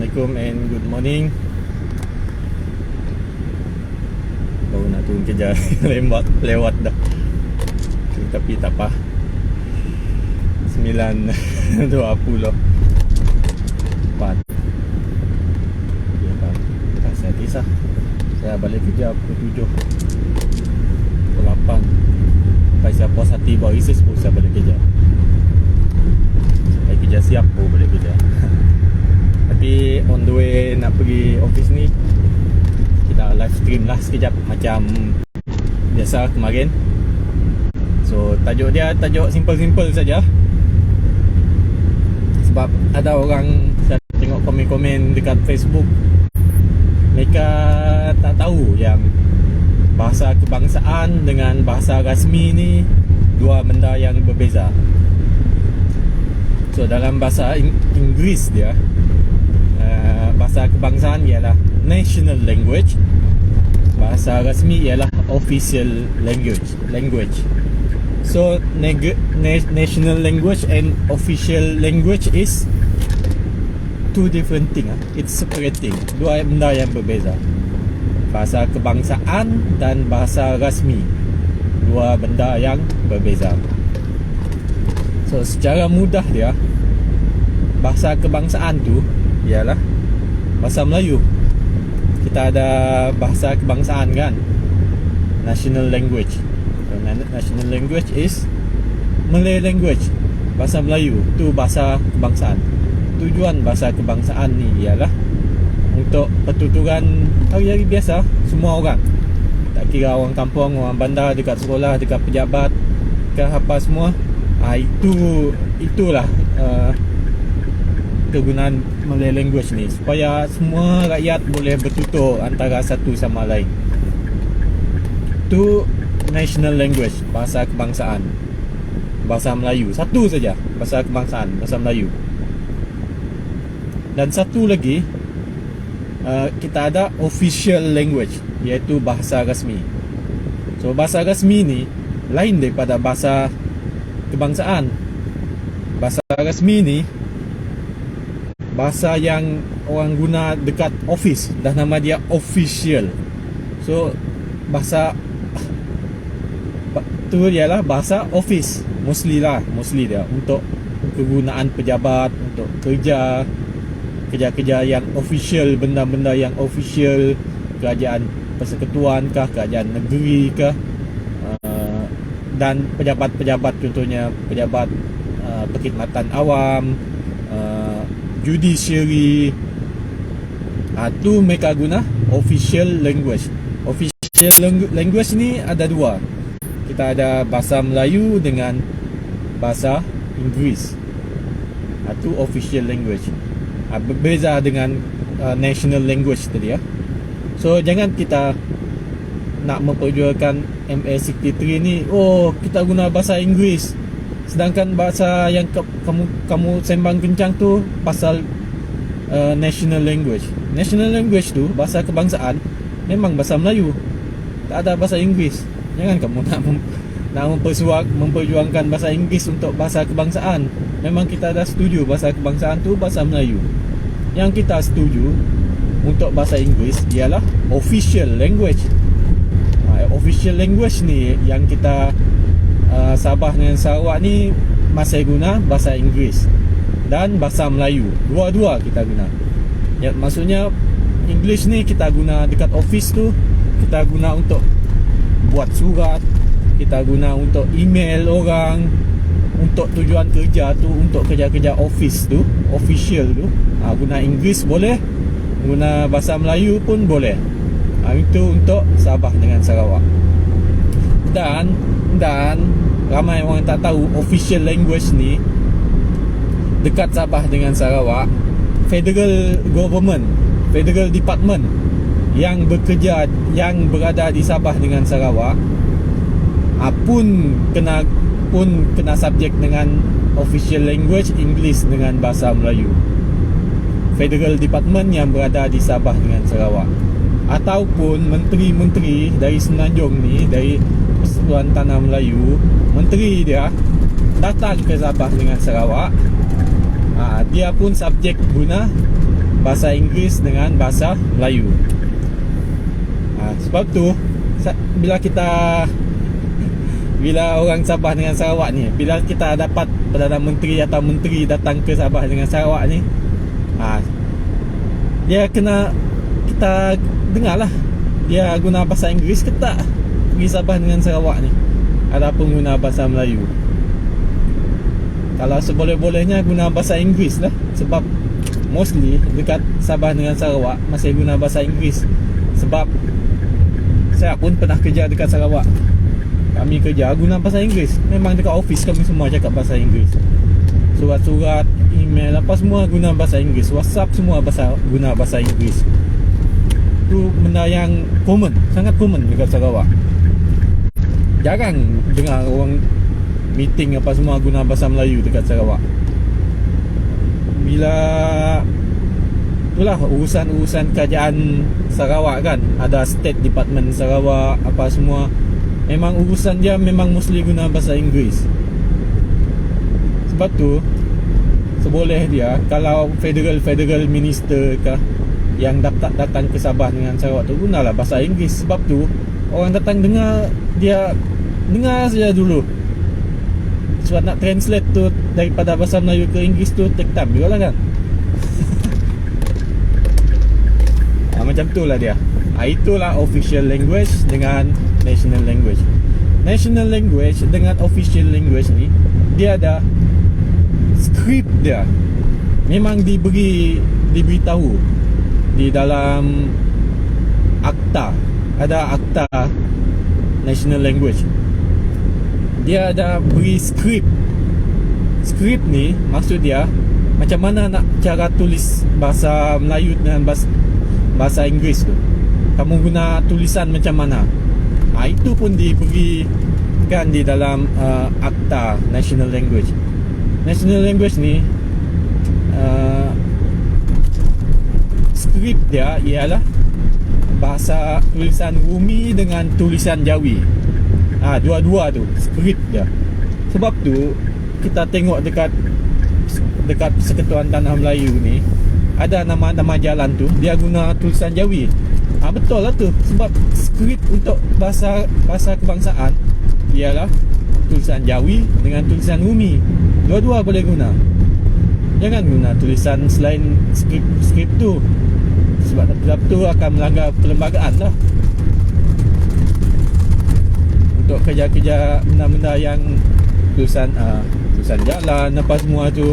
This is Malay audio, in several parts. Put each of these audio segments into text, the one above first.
Assalamualaikum and good morning. Baru nak turun kerja lewat dah. Tapi tak apa. 9.20 4. Ya kan. Saya kisah. Saya balik kerja pukul 7. Pukul 8. Sampai saya puas hati bawa reses pun saya balik kerja. Sampai kerja siap pun balik kerja. Tapi on the way nak pergi office ni, kita live stream lah sekejap macam biasa kemarin. So tajuk dia tajuk simple-simple saja. Sebab ada orang, saya tengok komen-komen dekat Facebook, mereka tak tahu yang bahasa kebangsaan dengan bahasa rasmi ni dua benda yang berbeza. So dalam bahasa Inggeris dia, bahasa kebangsaan ialah national language, bahasa rasmi ialah official language. So national language and official language is two different thing. It's separating, dua benda yang berbeza. Bahasa kebangsaan dan bahasa rasmi, dua benda yang berbeza. So secara mudah dia, bahasa kebangsaan tu ialah bahasa Melayu. Kita ada bahasa kebangsaan kan, national language. So, national language is Malay language, bahasa Melayu. Tu bahasa kebangsaan. Tujuan bahasa kebangsaan ni ialah untuk pertuturan hari-hari biasa semua orang. Tak kira orang kampung, orang bandar, dekat sekolah, dekat pejabat ke apa semua. Itulah kegunaan Malay language ni, supaya semua rakyat boleh bertutur antara satu sama lain. Tu national language, bahasa kebangsaan, bahasa Melayu. Satu saja bahasa kebangsaan, bahasa Melayu. Dan satu lagi, kita ada official language, iaitu bahasa rasmi. So bahasa rasmi ni lain daripada bahasa kebangsaan. Bahasa rasmi ni bahasa yang orang guna dekat office, dah nama dia official. So bahasa tu ialah bahasa office, mostly dia untuk kegunaan pejabat, untuk kerja-kerja yang official, benda-benda yang official, kerajaan persekutuan kah, kerajaan negeri kah, dan pejabat-pejabat, contohnya pejabat perkhidmatan awam, judiciary. Tu mereka guna official language. Official language ni ada dua. Kita ada bahasa Melayu dengan bahasa Inggeris. Tu official language. Berbeza dengan national language tadi ya. So jangan kita nak memperjualkan MA63 ni, oh kita guna bahasa Inggeris, sedangkan bahasa yang kamu sembang kencang tu pasal national language. National language tu, bahasa kebangsaan, memang bahasa Melayu, tak ada bahasa Inggeris. Jangan kamu nak memperjuangkan bahasa Inggeris untuk bahasa kebangsaan. Memang kita dah setuju bahasa kebangsaan tu bahasa Melayu. Yang kita setuju untuk bahasa Inggeris ialah official language. Official language ni yang kita Sabah dengan Sarawak ni masih guna bahasa Inggeris dan bahasa Melayu. Dua-dua kita guna. Ya, maksudnya English ni kita guna dekat office tu, kita guna untuk buat surat, kita guna untuk email orang, untuk tujuan kerja tu, untuk kerja-kerja office tu, official tu. Guna Inggeris boleh, guna bahasa Melayu pun boleh. Itu untuk Sabah dengan Sarawak. Dan ramai orang tak tahu official language ni dekat Sabah dengan Sarawak, federal government, federal department yang bekerja, yang berada di Sabah dengan Sarawak pun kena subjek dengan official language English dengan bahasa Melayu. Federal department yang berada di Sabah dengan Sarawak, ataupun menteri-menteri dari Semenanjung ni, dari Persatuan Tanah Melayu, menteri dia datang ke Sabah dengan Sarawak, dia pun subjek guna bahasa Inggeris dengan bahasa Melayu. Sebab tu bila orang Sabah dengan Sarawak ni, bila kita dapat Perdana Menteri atau Menteri datang ke Sabah dengan Sarawak ni, dia kena kita dengar lah dia guna bahasa Inggeris ke tak pergi Sabah dengan Sarawak ni, ataupun guna bahasa Melayu. Kalau seboleh-bolehnya guna bahasa Inggeris lah, sebab mostly dekat Sabah dengan Sarawak masih guna bahasa Inggeris. Sebab saya pun pernah kerja dekat Sarawak, kami kerja guna bahasa Inggeris. Memang dekat office kami semua cakap bahasa Inggeris. Surat-surat, email apa semua guna bahasa Inggeris. WhatsApp semua guna bahasa Inggeris. Itu benda yang common, sangat common dekat Sarawak. Jarang dengar orang meeting apa semua guna bahasa Melayu dekat Sarawak. Bila itulah urusan-urusan kerajaan Sarawak kan, ada State Department Sarawak apa semua, memang urusan dia memang mostly guna bahasa Inggeris. Sebab tu seboleh dia kalau federal minister ke yang datang ke Sabah dengan Sarawak tu, gunalah bahasa Inggeris. Sebab tu orang datang dengar, dia dengar saja dulu. Sebab nak translate tu daripada bahasa Melayu ke Inggeris tu take time juga lah kan. Macam tu lah dia. Itulah official language dengan national language. National language dengan official language ni, dia ada skrip dia. Memang diberitahu di dalam akta. Ada akta national language. Dia ada beri skrip. Skrip ni maksud dia macam mana nak cara tulis bahasa Melayu dengan bahasa Inggeris tu. Kamu guna tulisan macam mana? Itu pun diberikan di dalam akta national language. National language ni skrip dia ialah bahasa tulisan Rumi dengan tulisan Jawi. Dua-dua tu skrip dia. Sebab tu kita tengok dekat Persekutuan Tanah Melayu ni, ada nama-nama jalan tu dia guna tulisan Jawi. Betul lah tu. Sebab skrip untuk bahasa kebangsaan ialah tulisan Jawi dengan tulisan Rumi. Dua-dua boleh guna. Jangan guna tulisan selain skrip tu, sebab tu akan melanggar perlembagaan lah. Untuk kerja-kerja benda-benda yang tulisan jalan apa semua tu,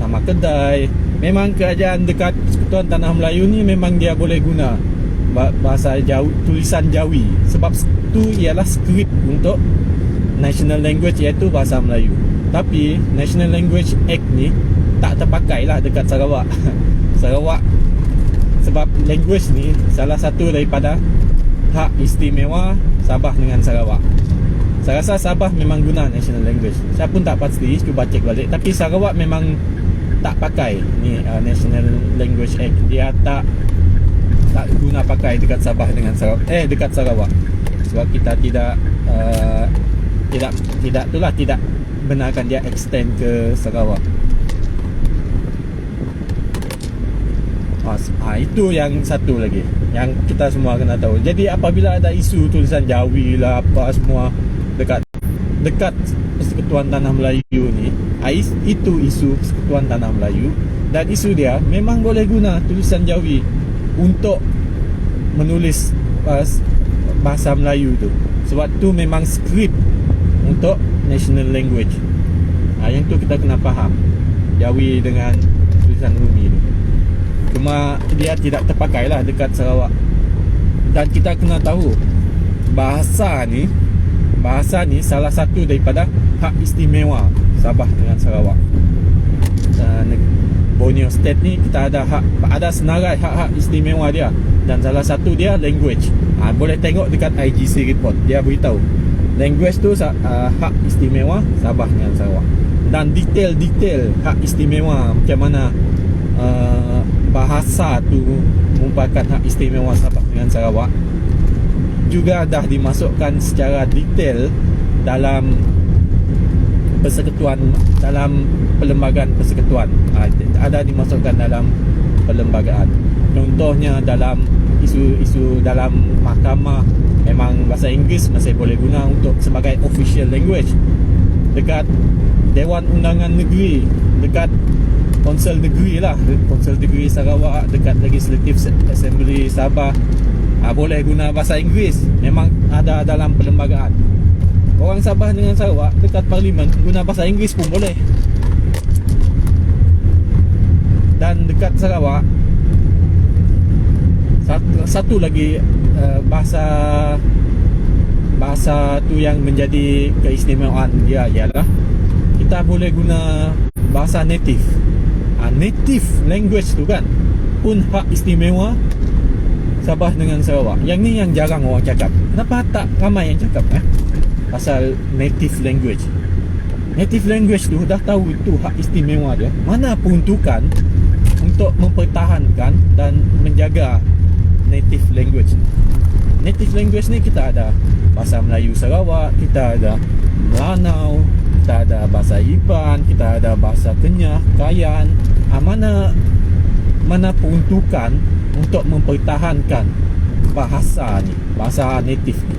nama kedai, memang kerajaan dekat Persekutuan Tanah Melayu ni memang dia boleh guna bahasa Jawi, tulisan Jawi. Sebab tu ialah skrip untuk national language, iaitu bahasa Melayu. Tapi National Language Act ni tak terpakai lah dekat Sarawak. Sarawak, sebab language ni salah satu daripada hak istimewa Sabah dengan Sarawak. Saya rasa Sabah memang guna national language. Saya pun tak pasti, cuba cek balik. Tapi Sarawak memang tak pakai ni National Language Act. Dia tak guna pakai dekat Sabah dengan dekat Sarawak. Sebab kita tidak benarkan dia extend ke Sarawak. Itu yang satu lagi yang kita semua kena tahu. Jadi apabila ada isu tulisan Jawi lah apa semua dekat Persekutuan Tanah Melayu ni, itu isu Persekutuan Tanah Melayu, dan isu dia memang boleh guna tulisan Jawi untuk menulis bahasa Melayu tu. Sebab tu memang skrip untuk national language. Yang tu kita kena faham, Jawi dengan tulisan Rumi tu. Cuma dia tidak terpakai lah dekat Sarawak. Dan kita kena tahu bahasa ni salah satu daripada hak istimewa Sabah dengan Sarawak. Borneo State ni kita ada senarai hak-hak istimewa dia, dan salah satu dia language. Boleh tengok dekat IGC report, dia beritahu language tu hak istimewa Sabah dengan Sarawak. Dan detail-detail hak istimewa macam mana bahasa tu merupakan hak istimewa Sabah dengan Sarawak juga dah dimasukkan secara detail dalam persekutuan, dalam perlembagaan persekutuan. Ada dimasukkan dalam perlembagaan. Contohnya dalam isu-isu dalam mahkamah, memang bahasa Inggeris masih boleh guna untuk sebagai official language. Dekat Dewan Undangan Negeri, dekat Konsel Negeri lah, Konsel Negeri Sarawak, dekat Legislative Assembly Sabah, boleh guna bahasa Inggeris. Memang ada dalam perlembagaan. Orang Sabah dengan Sarawak dekat Parlimen guna bahasa Inggeris pun boleh. Dan dekat Sarawak satu lagi bahasa tu yang menjadi keistimewaan dia ialah kita boleh guna bahasa native. Native language tu kan pun hak istimewa Sabah dengan Sarawak. Yang ni yang jarang orang cakap. Kenapa tak ramai yang cakap pasal native language? Native language tu dah tahu tu hak istimewa dia. Mana peruntukan untuk mempertahankan dan menjaga native language. Native language ni kita ada bahasa Melayu Sarawak, kita ada Melanau, kita ada bahasa Iban, kita ada bahasa Kenyah, Kayan. Mana peruntukan untuk mempertahankan bahasa ni, bahasa native ni,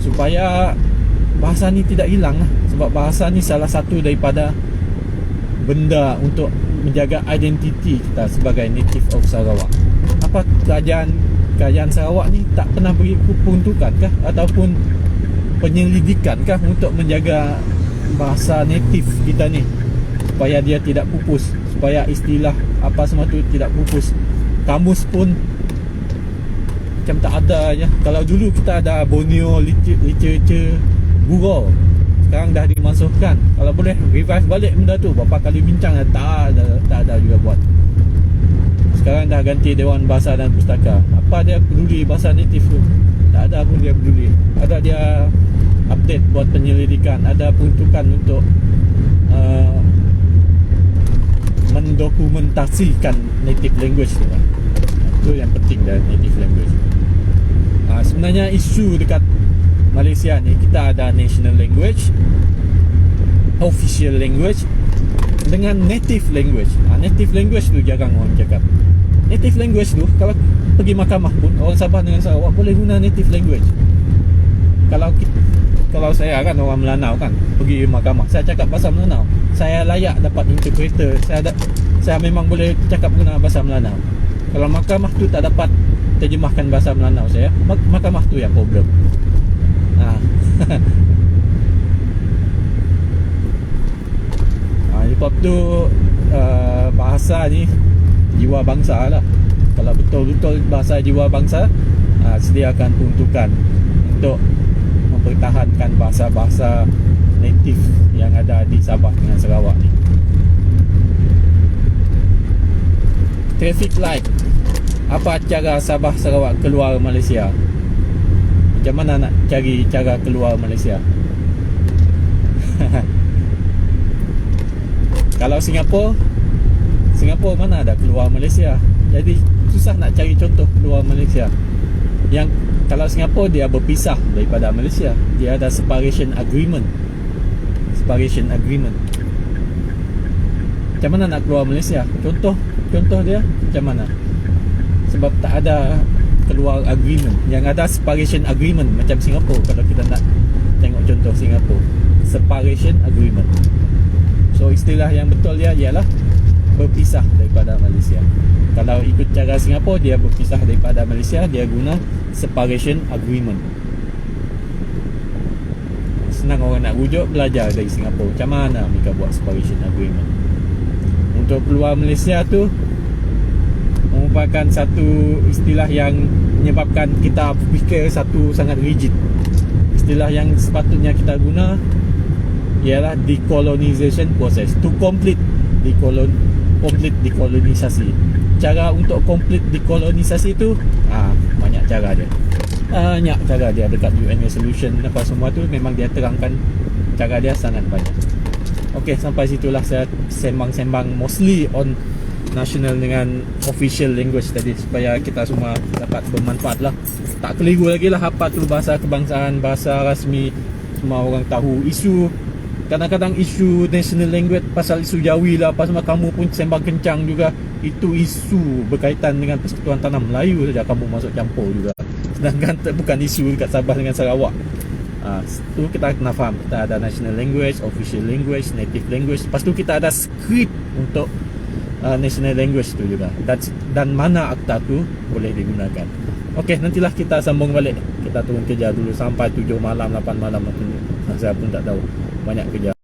supaya bahasa ni tidak hilang lah. Sebab bahasa ni salah satu daripada benda untuk menjaga identiti kita sebagai native of Sarawak. Apa kerajaan Sarawak ni tak pernah beri peruntukan kah ataupun penyelidikan kah untuk menjaga bahasa native kita ni supaya dia tidak pupus, supaya istilah apa semua tu tidak pupus. Kamus pun macam tak ada je. Kalau dulu kita ada Borneo Literature Bureau, sekarang dah dimasukkan. Kalau boleh revive balik benda tu. Berapa kali bincang tak ada juga buat. Sekarang dah ganti Dewan Bahasa dan Pustaka. Apa dia peduli bahasa native tu? Tak ada pun dia peduli. Ada dia update buat penyelidikan, ada peruntukan untuk mendokumentasikan native language tu kan. Itu yang penting dari native language. Sebenarnya isu dekat Malaysia ni, kita ada national language, official language dengan native language. Native language tu jarang orang cakap. Native language tu kalau pergi mahkamah pun orang Sabah dengan Sarawak boleh guna native language. Kalau saya kan orang Melanau kan, pergi mahkamah, saya cakap bahasa Melanau, saya layak dapat interpreter. Saya memang boleh cakap guna bahasa Melanau. Kalau mahkamah tu tak dapat terjemahkan bahasa Melanau saya, mahkamah tu yang problem. Sebab tu bahasa ni jiwa bangsa lah. Kalau betul-betul bahasa jiwa bangsa, sediakan peruntukan untuk mempertahankan bahasa-bahasa native yang ada di Sabah dengan Sarawak ni. Traffic light. Apa cara Sabah Sarawak keluar Malaysia? Macam mana nak cari cara keluar Malaysia? Kalau Singapura mana ada keluar Malaysia. Jadi susah nak cari contoh keluar Malaysia. Yang kalau Singapura dia berpisah daripada Malaysia, dia ada separation agreement. Macam mana nak keluar Malaysia? Contoh dia macam mana? Sebab tak ada keluar agreement. Yang ada separation agreement macam Singapura. Kalau kita nak tengok contoh Singapura, separation agreement. So istilah yang betul dia ialah berpisah daripada Malaysia. Kalau ikut cara Singapura, dia berpisah daripada Malaysia, dia guna separation agreement. Senang orang nak rujuk, belajar dari Singapura macam mana mereka buat separation agreement. Untuk keluar Malaysia tu merupakan satu istilah yang menyebabkan kita fikir satu sangat rigid. Istilah yang sepatutnya kita guna ialah decolonization process. To complete dekolonisasi. Cara untuk complete dekolonisasi tu banyak cara dia. Dekat UN resolution apa semua tu memang dia terangkan cara dia sangat banyak. Okey, sampai situlah saya sembang-sembang mostly on national dengan official language tadi, supaya kita semua dapat bermanfaat lah. Tak keliru lagi lah apa tu bahasa kebangsaan, bahasa rasmi. Semua orang tahu isu kadang-kadang isu national language pasal isu Jawi lah apa semua, kamu pun sembang kencang juga. Itu isu berkaitan dengan persekutuan tanah Melayu saja kamu masuk campur juga, sedangkan bukan isu dekat Sabah dengan Sarawak. Itu kita kena faham, kita ada national language, official language, native language. Lepas tu kita ada script untuk national language tu juga, dan mana akta tu boleh digunakan. Okey, nantilah kita sambung balik. Kita turun kerja dulu sampai 7 malam, 8 malam, saya pun tak tahu, banyak kerja.